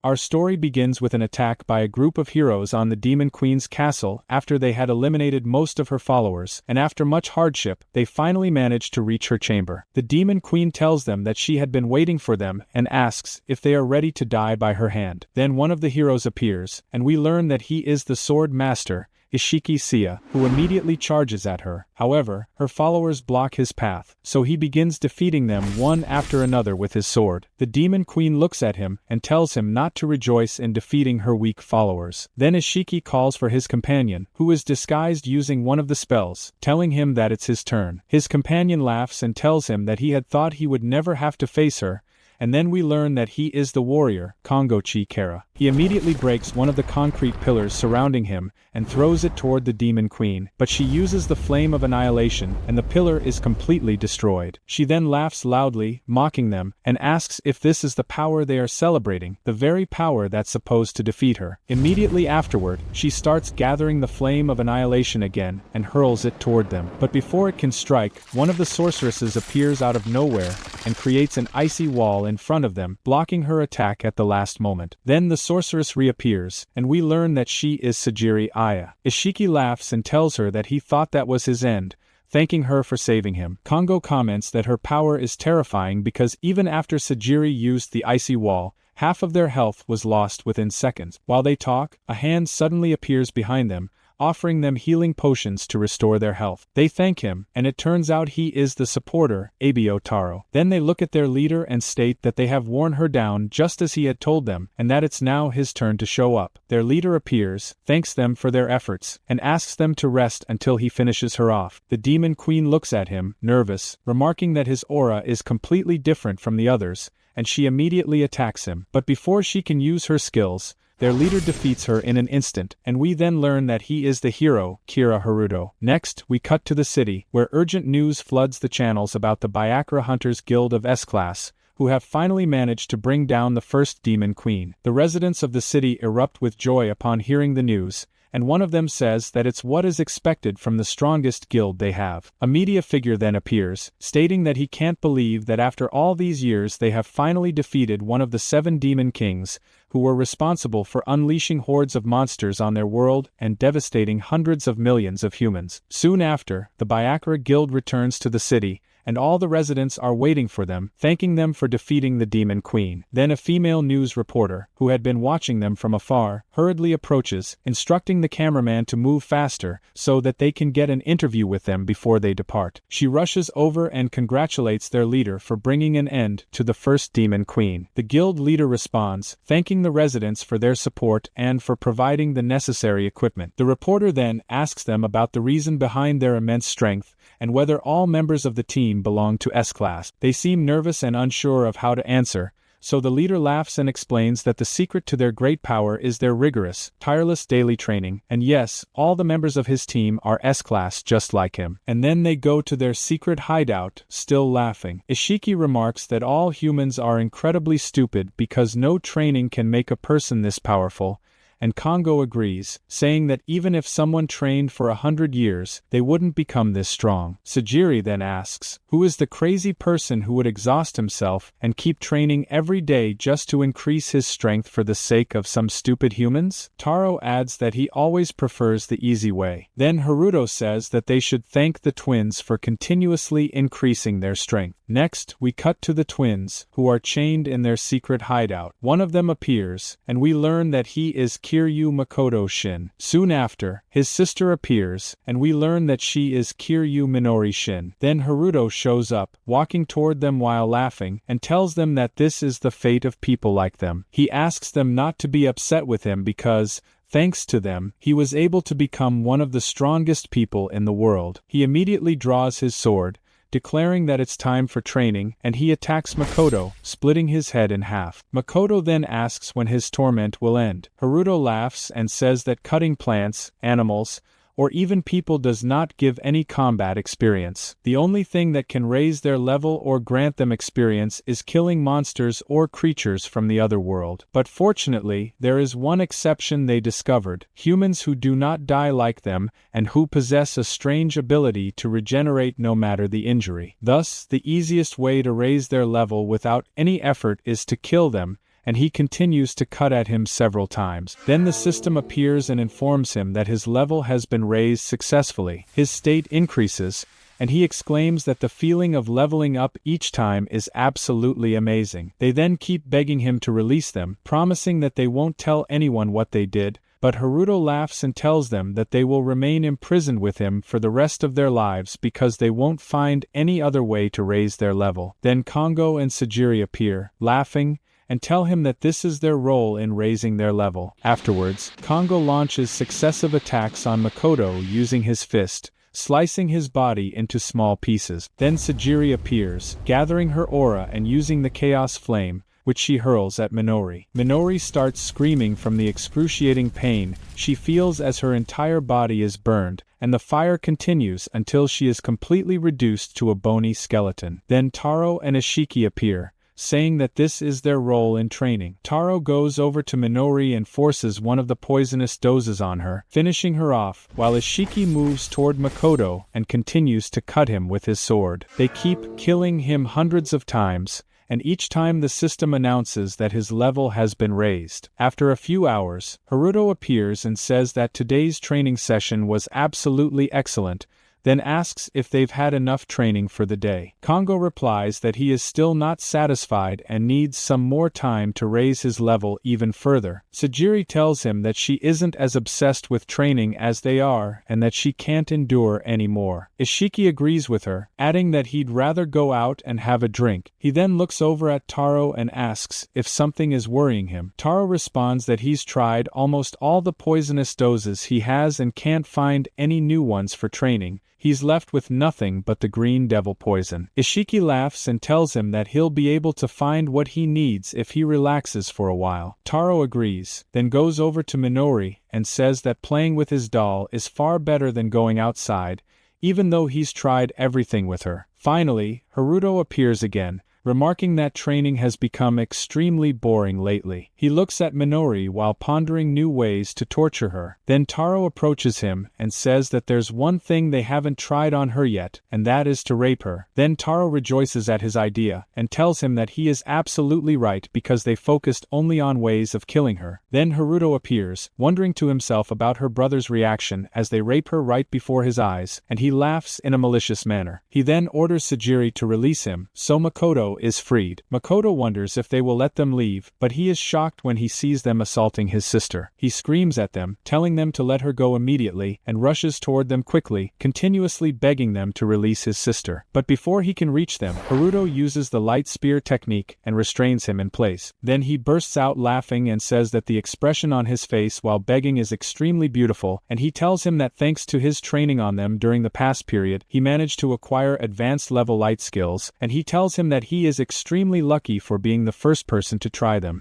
Our story begins with an attack by a group of heroes on the Demon Queen's castle after they had eliminated most of her followers, and after much hardship, they finally managed to reach her chamber. The Demon Queen tells them that she had been waiting for them and asks if they are ready to die by her hand. Then one of the heroes appears, and we learn that he is the sword master, Ishiki Sia, who immediately charges at her. However, her followers block his path, so he begins defeating them one after another with his sword. The Demon Queen looks at him and tells him not to rejoice in defeating her weak followers. Then Ishiki calls for his companion, who is disguised using one of the spells, telling him that it's his turn. His companion laughs and tells him that he had thought he would never have to face her, and then we learn that he is the warrior, Kongochi Kara. He immediately breaks one of the concrete pillars surrounding him and throws it toward the Demon Queen, but she uses the flame of annihilation and the pillar is completely destroyed. She then laughs loudly, mocking them, and asks if this is the power they are celebrating, the very power that's supposed to defeat her. Immediately afterward, she starts gathering the flame of annihilation again and hurls it toward them. But before it can strike, one of the sorceresses appears out of nowhere and creates an icy wall in front of them, blocking her attack at the last moment. Then the sorceress reappears, and we learn that she is Sajiri Aya. Ishiki laughs and tells her that he thought that was his end, thanking her for saving him. Kongo comments that her power is terrifying because even after Sajiri used the icy wall, half of their health was lost within seconds. While they talk, a hand suddenly appears behind them, offering them healing potions to restore their health. They thank him, and it turns out he is the supporter, Abio Taro. Then they look at their leader and state that they have worn her down just as he had told them, and that it's now his turn to show up. Their leader appears, thanks them for their efforts, and asks them to rest until he finishes her off. The Demon Queen looks at him, nervous, remarking that his aura is completely different from the others, and she immediately attacks him. But before she can use her skills, their leader defeats her in an instant, and we then learn that he is the hero, Kira Haruto. Next, we cut to the city, where urgent news floods the channels about the Byakuya Hunters Guild of S-Class, who have finally managed to bring down the first Demon Queen. The residents of the city erupt with joy upon hearing the news, and one of them says that it's what is expected from the strongest guild they have. A media figure then appears, stating that he can't believe that after all these years they have finally defeated one of the 7 demon kings, who were responsible for unleashing hordes of monsters on their world and devastating hundreds of millions of humans. Soon after, the Byakuya Guild returns to the city, and all the residents are waiting for them, thanking them for defeating the Demon Queen. Then a female news reporter, who had been watching them from afar, hurriedly approaches, instructing the cameraman to move faster so that they can get an interview with them before they depart. She rushes over and congratulates their leader for bringing an end to the first Demon Queen. The guild leader responds, thanking the residents for their support and for providing the necessary equipment. The reporter then asks them about the reason behind their immense strength, and whether all members of the team belong to S-Class. They seem nervous and unsure of how to answer, so the leader laughs and explains that the secret to their great power is their rigorous, tireless daily training, and yes, all the members of his team are S-Class just like him. And then they go to their secret hideout, still laughing. Ishiki remarks that all humans are incredibly stupid because no training can make a person this powerful, and Kongo agrees, saying that even if someone trained for 100 years, they wouldn't become this strong. Sajiri then asks, who is the crazy person who would exhaust himself and keep training every day just to increase his strength for the sake of some stupid humans? Taro adds that he always prefers the easy way. Then Haruto says that they should thank the twins for continuously increasing their strength. Next, we cut to the twins, who are chained in their secret hideout. One of them appears, and we learn that he is Kiryu Makoto Shin. Soon after, his sister appears, and we learn that she is Kiryu Minori Shin. Then Haruto shows up, walking toward them while laughing, and tells them that this is the fate of people like them. He asks them not to be upset with him because, thanks to them, he was able to become one of the strongest people in the world. He immediately draws his sword, declaring that it's time for training, and he attacks Makoto, splitting his head in half. Makoto then asks when his torment will end. Haruto laughs and says that cutting plants, animals, or even people does not give any combat experience. The only thing that can raise their level or grant them experience is killing monsters or creatures from the other world. But fortunately, there is one exception they discovered: humans who do not die like them and who possess a strange ability to regenerate no matter the injury. Thus, the easiest way to raise their level without any effort is to kill them, and he continues to cut at him several times. Then the system appears and informs him that his level has been raised successfully. His state increases, and he exclaims that the feeling of leveling up each time is absolutely amazing. They then keep begging him to release them, promising that they won't tell anyone what they did, but Haruto laughs and tells them that they will remain imprisoned with him for the rest of their lives because they won't find any other way to raise their level. Then Kongo and Sajiri appear, laughing, and tell him that this is their role in raising their level. Afterwards, Kongo launches successive attacks on Makoto using his fist, slicing his body into small pieces. Then Sajiri appears, gathering her aura and using the Chaos Flame, which she hurls at Minori. Minori starts screaming from the excruciating pain she feels as her entire body is burned, and the fire continues until she is completely reduced to a bony skeleton. Then Taro and Ishiki appear, saying that this is their role in training. Taro goes over to Minori and forces one of the poisonous doses on her, finishing her off, while Ishiki moves toward Makoto and continues to cut him with his sword. They keep killing him hundreds of times, and each time the system announces that his level has been raised. After a few hours, Haruto appears and says that today's training session was absolutely excellent, then asks if they've had enough training for the day. Kongo replies that he is still not satisfied and needs some more time to raise his level even further. Sajiri tells him that she isn't as obsessed with training as they are and that she can't endure any more. Ishiki agrees with her, adding that he'd rather go out and have a drink. He then looks over at Taro and asks if something is worrying him. Taro responds that he's tried almost all the poisonous doses he has and can't find any new ones for training. He's left with nothing but the green devil poison. Ishiki laughs and tells him that he'll be able to find what he needs if he relaxes for a while. Taro agrees, then goes over to Minori and says that playing with his doll is far better than going outside, even though he's tried everything with her. Finally, Haruto appears again, remarking that training has become extremely boring lately. He looks at Minori while pondering new ways to torture her. Then Taro approaches him and says that there's one thing they haven't tried on her yet, and that is to rape her. Then Taro rejoices at his idea and tells him that he is absolutely right because they focused only on ways of killing her. Then Haruto appears, wondering to himself about her brother's reaction as they rape her right before his eyes, and he laughs in a malicious manner. He then orders Sajiri to release him, so Makoto is freed. Makoto wonders if they will let them leave, but he is shocked when he sees them assaulting his sister. He screams at them, telling them to let her go immediately, and rushes toward them quickly, continuously begging them to release his sister. But before he can reach them, Haruto uses the light spear technique and restrains him in place. Then he bursts out laughing and says that the expression on his face while begging is extremely beautiful, and he tells him that thanks to his training on them during the past period, he managed to acquire advanced level light skills, and he tells him that he is extremely lucky for being the first person to try them.